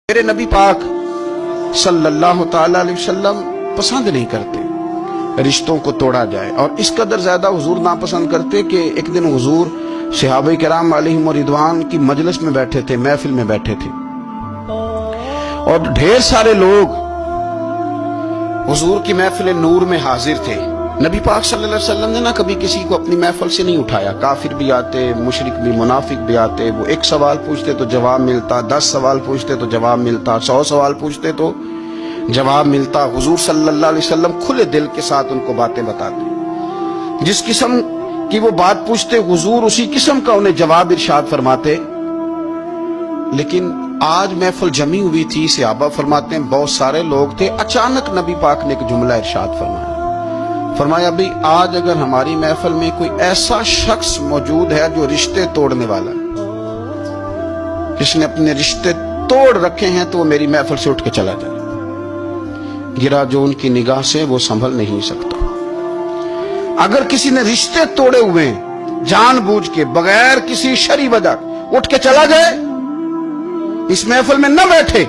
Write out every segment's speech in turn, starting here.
میرے نبی پاک صلی اللہ تعالی علیہ وسلم پسند نہیں کرتے رشتوں کو توڑا جائے، اور اس قدر زیادہ حضور ناپسند کرتے کہ ایک دن حضور صحابہ کرام علیہم رضوان کی مجلس میں بیٹھے تھے، محفل میں بیٹھے تھے، اور ڈھیر سارے لوگ حضور کی محفل نور میں حاضر تھے۔ نبی پاک صلی اللہ علیہ وسلم نے نہ کبھی کسی کو اپنی محفل سے نہیں اٹھایا، کافر بھی آتے، مشرک بھی، منافق بھی آتے، وہ ایک سوال پوچھتے تو جواب ملتا، 10 سوال پوچھتے تو جواب ملتا، 100 سوال پوچھتے تو جواب ملتا۔ حضور صلی اللہ علیہ وسلم کھلے دل کے ساتھ ان کو باتیں بتاتے، جس قسم کی وہ بات پوچھتے حضور اسی قسم کا انہیں جواب ارشاد فرماتے۔ لیکن آج محفل جمی ہوئی تھی، صحابہ فرماتے ہیں بہت سارے لوگ تھے، اچانک نبی پاک نے ایک جملہ ارشاد فرمایا بھئی آج اگر ہماری محفل میں کوئی ایسا شخص موجود ہے جو رشتے توڑنے والا ہے، جس نے اپنے رشتے توڑ رکھے ہیں، تو وہ میری محفل سے اٹھ کے چلا جائے۔ گرا جو ان کی نگاہ سے وہ سنبھل نہیں سکتا۔ اگر کسی نے رشتے توڑے ہوئے ہیں، جان بوجھ کے بغیر کسی شرعی وجہ اٹھ کے چلا جائے، اس محفل میں نہ بیٹھے،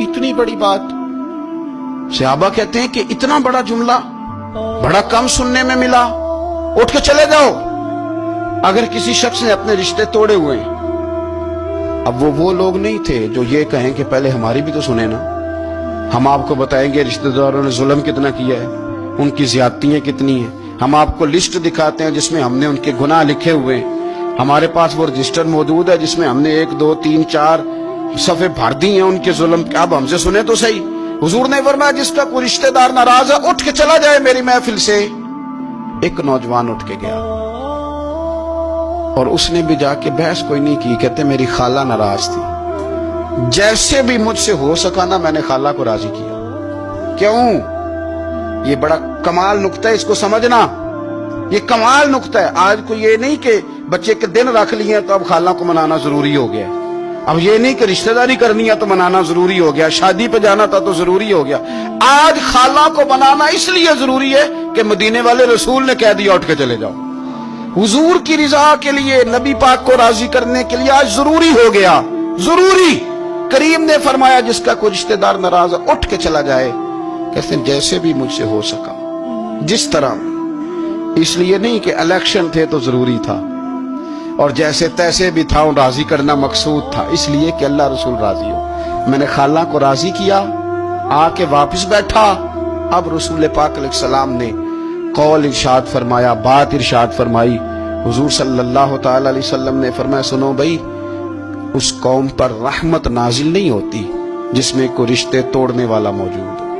اتنی بڑی بات۔ صحابہ کہتے ہیں کہ اتنا بڑا جملہ بڑا کم سننے میں ملا، اٹھ کے چلے جاؤ اگر کسی شخص نے اپنے رشتے توڑے ہوئے ہیں۔ اب وہ لوگ نہیں تھے جو یہ کہیں کہ پہلے ہماری بھی تو سنیں نا، ہم آپ کو بتائیں گے رشتہ داروں نے ظلم کتنا کیا ہے، ان کی زیادتیاں کتنی ہیں، ہم آپ کو لسٹ دکھاتے ہیں جس میں ہم نے ان کے گناہ لکھے ہوئے ہیں، ہمارے پاس وہ رجسٹر موجود ہے جس میں ہم نے 1 2 3 4 صفحے بھر دی ہیں ان کے ظلم کے، اب ہم سے سنیں تو صحیح۔ حضور نے فرمایا جس کا کوئی رشتہ دار ناراض ہے اٹھ کے چلا جائے میری محفل سے۔ ایک نوجوان اٹھ کے گیا اور اس نے بھی جا کے بحث کوئی نہیں کی، کہتے میری خالہ ناراض تھی، جیسے بھی مجھ سے ہو سکا نا میں نے خالہ کو راضی کیا۔ کیوں؟ یہ بڑا کمال نقطہ ہے، اس کو سمجھنا، یہ کمال نقطہ ہے۔ آج کو یہ نہیں کہ بچے کے دن رکھ لیے تو اب خالہ کو منانا ضروری ہو گیا، اب یہ نہیں کہ رشتہ داری کرنی ہے تو منانا ضروری ہو گیا، شادی پہ جانا تھا تو ضروری ہو گیا۔ آج خالہ کو منانا اس لیے ضروری ہے کہ مدینے والے رسول نے کہہ دیا اٹھ کے چلے جاؤ۔ حضور کی رضا کے لیے، نبی پاک کو راضی کرنے کے لیے آج ضروری ہو گیا، ضروری۔ کریم نے فرمایا جس کا کوئی رشتہ دار ناراض ہے اٹھ کے چلا جائے، کہتے ہیں جیسے بھی مجھ سے ہو سکا، جس طرح۔ اس لیے نہیں کہ الیکشن تھے تو ضروری تھا، اور جیسے تیسے بھی تھا راضی کرنا مقصود تھا، اس لیے کہ اللہ رسول راضی ہو۔ میں نے خالہ کو راضی کیا، آ کے واپس بیٹھا۔ اب رسول پاک علیہ السلام نے قول ارشاد فرمایا، بات ارشاد فرمائی۔ حضور صلی اللہ تعالی علیہ وسلم نے فرمایا سنو بھائی، اس قوم پر رحمت نازل نہیں ہوتی جس میں کوئی رشتے توڑنے والا موجود ہو۔